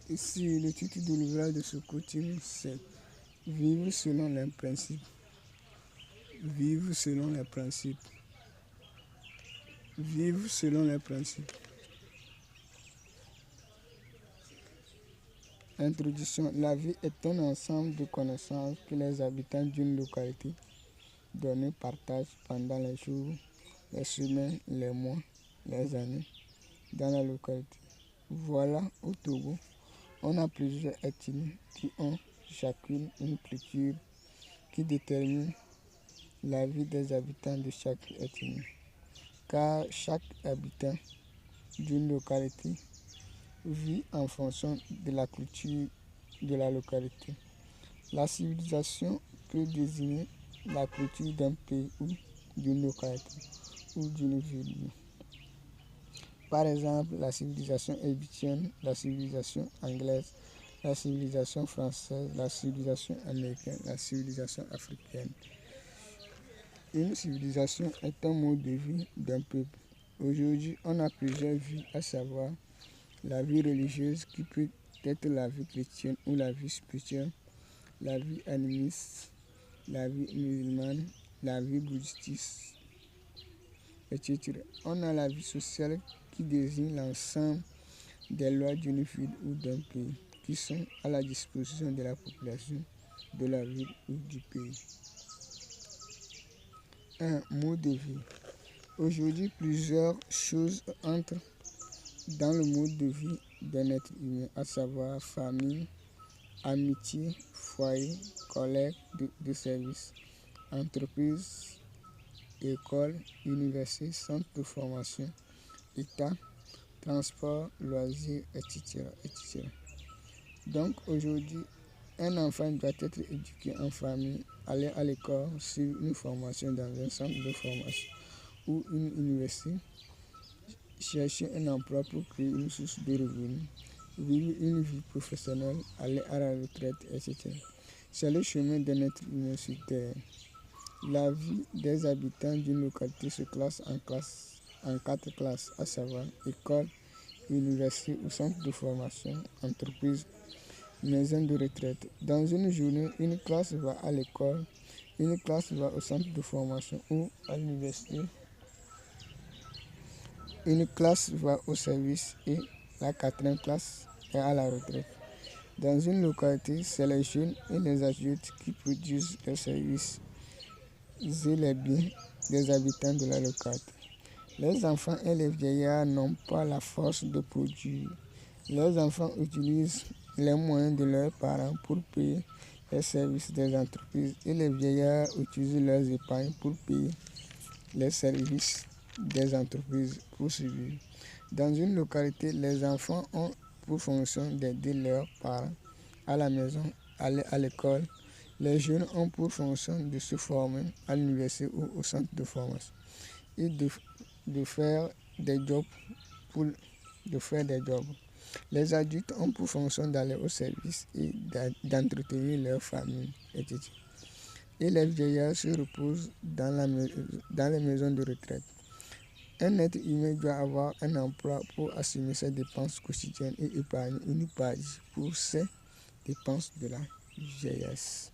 Ici, le titre de l'ouvrage de ce coaching, c'est Vivre selon les principes. Vivre selon les principes. Vivre selon les principes. Introduction. La vie est un ensemble de connaissances que les habitants d'une localité donnée partagent pendant les jours, les semaines, les mois, les années dans la localité. Voilà, au Togo, on a plusieurs ethnies qui ont chacune une culture qui détermine la vie des habitants de chaque ethnie. Car chaque habitant d'une localité vit en fonction de la culture de la localité. La civilisation peut désigner la culture d'un pays ou d'une localité ou d'une ville. Par exemple, la civilisation égyptienne, la civilisation anglaise, la civilisation française, la civilisation américaine, la civilisation africaine. Une civilisation est un mode de vie d'un peuple. Aujourd'hui, on a plusieurs vies, à savoir la vie religieuse qui peut être la vie chrétienne ou la vie spirituelle, la vie animiste, la vie musulmane, la vie bouddhiste, etc. On a la vie sociale qui désigne l'ensemble des lois d'une ville ou d'un pays qui sont à la disposition de la population de la ville ou du pays. Un mode de vie. Aujourd'hui, plusieurs choses entrent dans le mode de vie d'un être humain, à savoir famille, amitié, foyer, collègue de service, entreprise, école, université, centre de formation, État, transport, loisirs, etc., etc. Donc aujourd'hui, un enfant doit être éduqué en famille, aller à l'école, suivre une formation dans un centre de formation ou une université, chercher un emploi pour créer une source de revenus, vivre une vie professionnelle, aller à la retraite, etc. C'est le chemin d'un être humain sur Terre. La vie des habitants d'une localité se classe en quatre classes, à savoir école, université ou centre de formation, entreprise, maison de retraite. Dans une journée, une classe va à l'école, une classe va au centre de formation ou à l'université, une classe va au service et la quatrième classe est à la retraite. Dans une localité, c'est les jeunes et les adultes qui produisent les services et les biens des habitants de la localité. Les enfants et les vieillards n'ont pas la force de produire. Les enfants utilisent les moyens de leurs parents pour payer les services des entreprises et les vieillards utilisent leurs épargnes pour payer les services des entreprises pour survivre. Dans une localité, les enfants ont pour fonction d'aider leurs parents à la maison, aller à l'école. Les jeunes ont pour fonction de se former à l'université ou au centre de formation et de faire des jobs Les adultes ont pour fonction d'aller au service et d'entretenir leur famille, etc. Et les vieillards se reposent dans les maisons de retraite. Un être humain doit avoir un emploi pour assumer ses dépenses quotidiennes et épargner une partie pour ses dépenses de la vieillesse.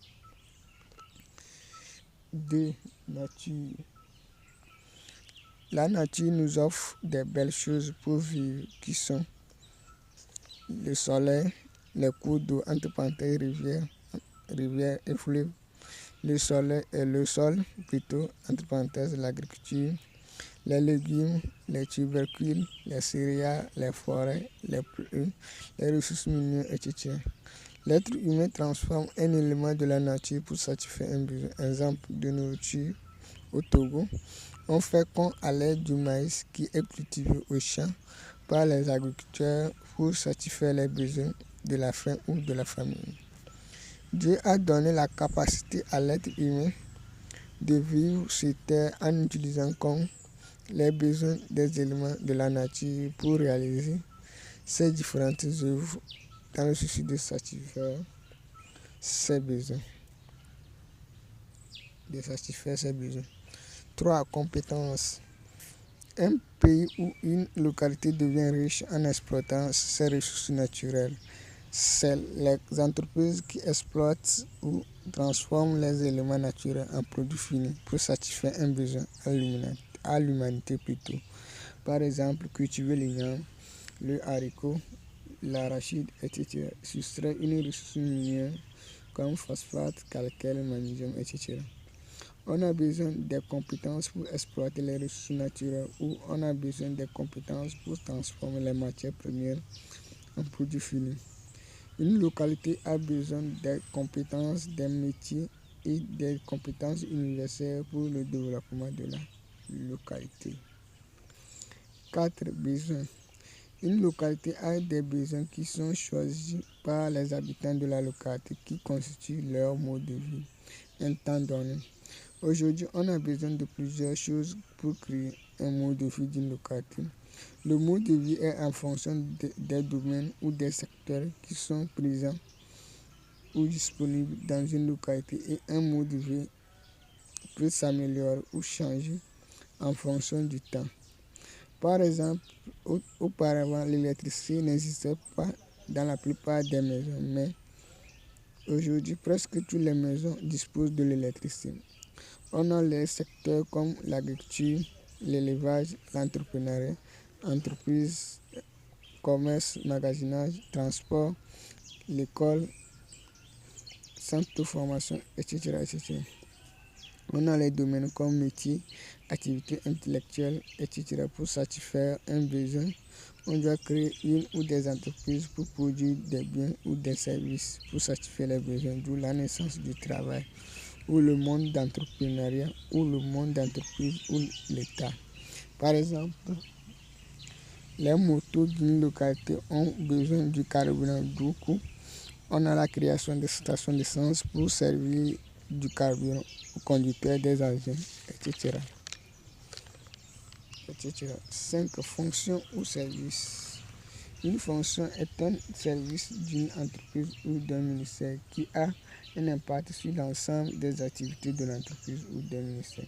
2. Nature. La nature nous offre des belles choses pour vivre qui sont le soleil, les cours d'eau, entre parenthèses rivières et fleuves. Le soleil et le sol, plutôt, entre parenthèses, l'agriculture, les légumes, les tubercules, les céréales, les forêts, les pluies, les ressources minières, etc. L'être humain transforme un élément de la nature pour satisfaire un besoin. Exemple de nourriture au Togo, on féconde à l'aide du maïs qui est cultivé au champ par les agriculteurs pour satisfaire les besoins de la faim ou de la famine. Dieu a donné la capacité à l'être humain de vivre sur terre en utilisant comme les besoins des éléments de la nature pour réaliser ces différentes œuvres dans le souci de satisfaire ses besoins. 3. Compétences. Un pays ou une localité devient riche en exploitant ses ressources naturelles. C'est les entreprises qui exploitent ou transforment les éléments naturels en produits finis pour satisfaire un besoin à l'humanité plutôt. Par exemple, cultiver l'igname, le haricot, l'arachide, etc. Soustraire une ressource minière comme phosphate, calcaire, magnésium, etc. On a besoin des compétences pour exploiter les ressources naturelles ou on a besoin des compétences pour transformer les matières premières en produits finis. Une localité a besoin des compétences, des métiers et des compétences universelles pour le développement de la localité. 4. Besoins. Une localité a des besoins qui sont choisis par les habitants de la localité qui constituent leur mode de vie un temps donné. Aujourd'hui, on a besoin de plusieurs choses pour créer un mode de vie d'une localité. Le mode de vie est en fonction des domaines ou des secteurs qui sont présents ou disponibles dans une localité et un mode de vie peut s'améliorer ou changer en fonction du temps. Par exemple, auparavant, l'électricité n'existait pas dans la plupart des maisons, mais aujourd'hui, presque toutes les maisons disposent de l'électricité. On a les secteurs comme l'agriculture, l'élevage, l'entrepreneuriat, entreprise, commerce, magasinage, transport, l'école, centre de formation, etc., etc. On a les domaines comme métier, activités intellectuelles, etc. Pour satisfaire un besoin, on doit créer une ou des entreprises pour produire des biens ou des services pour satisfaire les besoins, d'où la naissance du travail, ou le monde d'entrepreneuriat, ou le monde d'entreprise, ou l'État. Par exemple, les motos d'une localité ont besoin du carburant. Du coup, on a la création de stations d'essence pour servir du carburant aux conducteurs des avions, etc. 5. Fonctions ou services. Une fonction est un service d'une entreprise ou d'un ministère qui a un impact sur l'ensemble des activités de l'entreprise ou d'un ministère.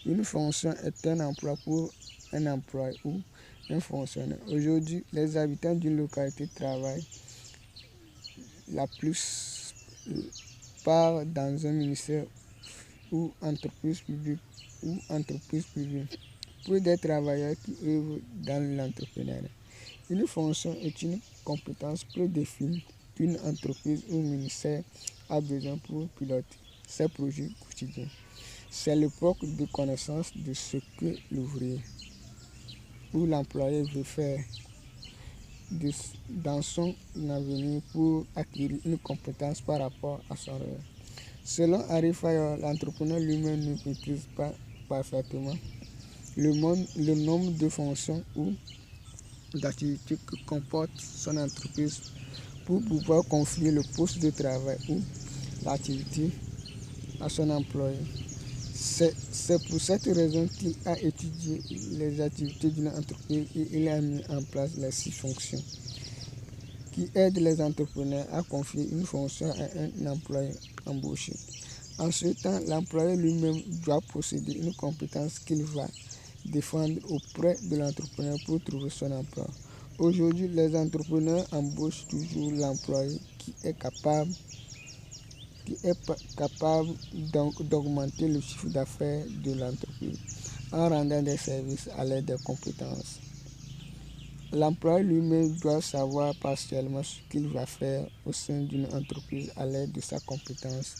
Une fonction est un emploi pour un employé ou un fonctionnaire. Aujourd'hui, les habitants d'une localité travaillent la plupart dans un ministère ou entreprise publique ou entreprise privée pour des travailleurs qui œuvrent dans l'entrepreneuriat. Une fonction est une compétence prédéfinie qu'une entreprise ou ministère a besoin pour piloter ses projets quotidiens. C'est l'époque de connaissance de ce que l'ouvrier ou l'employé veut faire dans son avenir pour acquérir une compétence par rapport à son rêve. Selon Harry Fayol, l'entrepreneur lui-même ne maîtrise pas parfaitement le nombre de fonctions ou d'activités que comporte son entreprise pour pouvoir confier le poste de travail ou l'activité à son employé. C'est pour cette raison qu'il a étudié les activités d'une entreprise et il a mis en place les 6 fonctions qui aident les entrepreneurs à confier une fonction à un employé embauché. En ce temps, l'employé lui-même doit posséder une compétence qu'il va défendre auprès de l'entrepreneur pour trouver son emploi. Aujourd'hui, les entrepreneurs embauchent toujours l'employé qui est capable d'augmenter le chiffre d'affaires de l'entreprise en rendant des services à l'aide des compétences. L'employé lui-même doit savoir partiellement ce qu'il va faire au sein d'une entreprise à l'aide de sa compétence.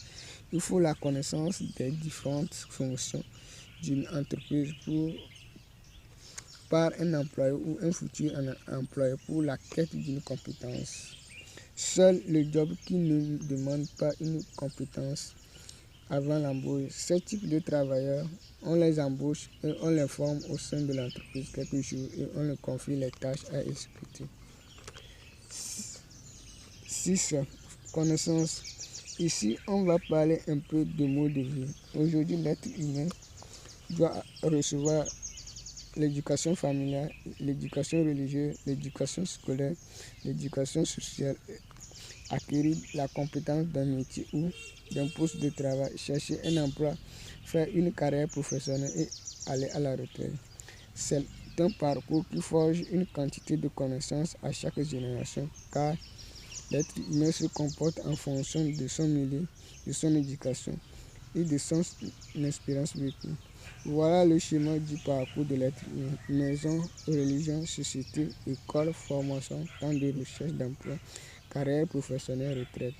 Il faut la connaissance des différentes fonctions d'une entreprise par un employé ou un futur employé pour la quête d'une compétence. Seul le job qui ne demande pas une compétence avant l'embauche. Ce type de travailleurs, on les embauche et on les forme au sein de l'entreprise quelques jours et on leur confie les tâches à exécuter. 6. Connaissance. Ici, on va parler un peu de mode de vie. Aujourd'hui, l'être humain doit recevoir l'éducation familiale, l'éducation religieuse, l'éducation scolaire, l'éducation sociale, acquérir la compétence d'un métier ou d'un poste de travail, chercher un emploi, faire une carrière professionnelle et aller à la retraite. C'est un parcours qui forge une quantité de connaissances à chaque génération car L'être humain se comporte en fonction de son milieu, de son éducation et de son expérience vécue. Voilà le schéma du parcours de l'être humain. Maison, religion, société, école, formation, temps de recherche d'emploi, carrière professionnelle, retraite.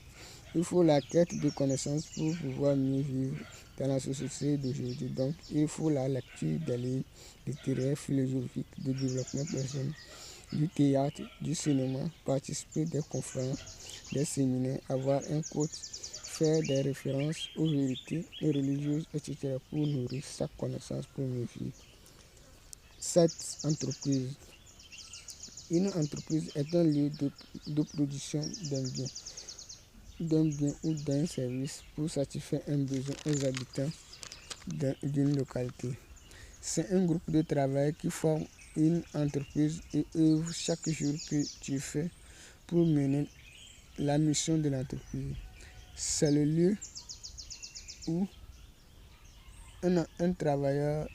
Il faut la quête de connaissances pour pouvoir mieux vivre dans la société d'aujourd'hui. Donc, il faut la lecture des livres littéraires, philosophiques, de développement personnel, du théâtre, du cinéma, participer des conférences, des séminaires, avoir un coach, faire des références aux vérités religieuses, etc. pour nourrir sa connaissance pour mieux vivre. Cette entreprise. Une entreprise est un lieu de production d'un bien ou d'un service pour satisfaire un besoin aux habitants d'une localité. C'est un groupe de travail qui forme une entreprise et œuvre chaque jour que tu fais pour mener la mission de l'entreprise. C'est le lieu où un travailleur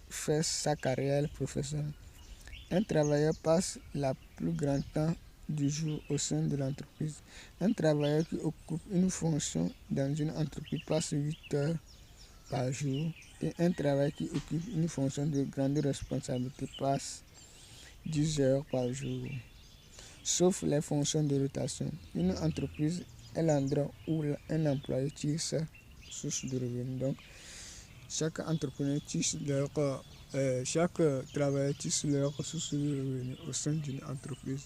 fait sa carrière professionnelle. Un travailleur passe la plus grande temps du jour au sein de l'entreprise. Un travailleur qui occupe une fonction dans une entreprise passe 8 heures par jour et un travailleur qui occupe une fonction de grande responsabilité passe 10 heures par jour. Sauf les fonctions de rotation. Une entreprise est l'endroit où un employé tire sa source de revenus. Donc, chaque entrepreneur chaque travailleur tire leur source de revenus au sein d'une entreprise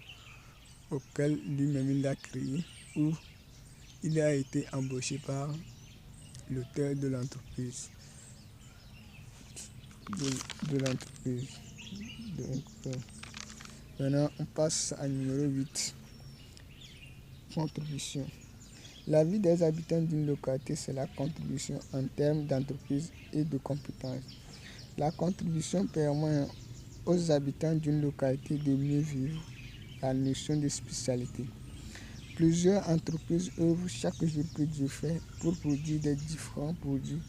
auquel lui-même il a créé ou il a été embauché par l'auteur de l'entreprise. Donc, maintenant, on passe à numéro 8. Contribution. La vie des habitants d'une localité, c'est la contribution en termes d'entreprise et de compétences. La contribution permet aux habitants d'une localité de mieux vivre la notion de spécialité. Plusieurs entreprises œuvrent chaque jour que Dieu fait pour produire des différents produits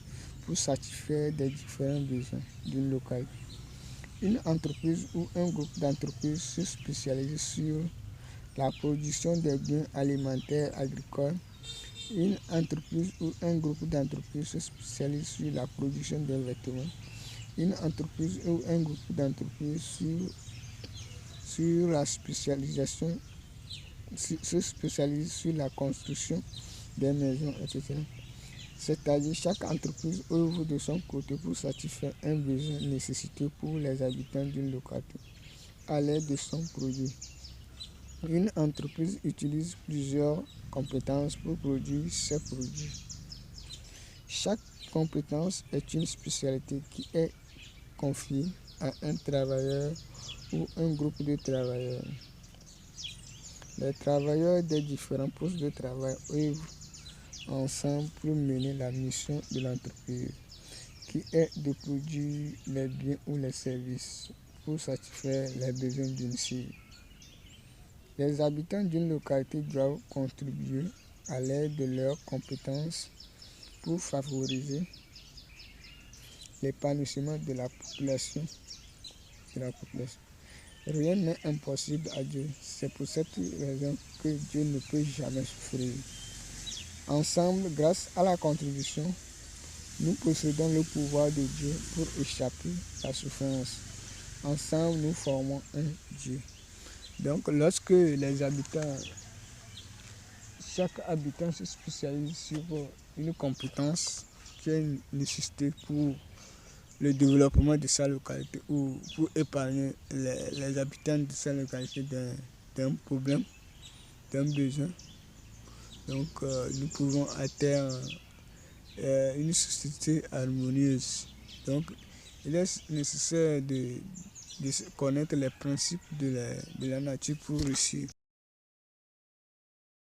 pour satisfaire des différents besoins d'une localité. Une entreprise ou un groupe d'entreprises se spécialise sur la production des biens alimentaires agricoles. Une entreprise ou un groupe d'entreprises se spécialise sur la production des vêtements. Une entreprise ou un groupe d'entreprises sur la spécialisation se spécialise sur la construction des maisons, etc. C'est-à-dire chaque entreprise œuvre de son côté pour satisfaire un besoin nécessité pour les habitants d'une localité à l'aide de son produit. Une entreprise utilise plusieurs compétences pour produire ses produits. Chaque compétence est une spécialité qui est confiée à un travailleur ou un groupe de travailleurs. Les travailleurs des différents postes de travail œuvrent ensemble pour mener la mission de l'entreprise, qui est de produire les biens ou les services pour satisfaire les besoins d'une cible. Les habitants d'une localité doivent contribuer à l'aide de leurs compétences pour favoriser l'épanouissement de la population. Rien n'est impossible à Dieu. C'est pour cette raison que Dieu ne peut jamais souffrir. Ensemble, grâce à la contribution, nous possédons le pouvoir de Dieu pour échapper à la souffrance. Ensemble, nous formons un Dieu. Donc, lorsque les habitants, chaque habitant se spécialise sur une compétence qui est une nécessité pour le développement de sa localité ou pour épargner les habitants de sa localité d'un problème, d'un besoin. Donc, nous pouvons atteindre une société harmonieuse. Donc, il est nécessaire de connaître les principes de la nature pour réussir.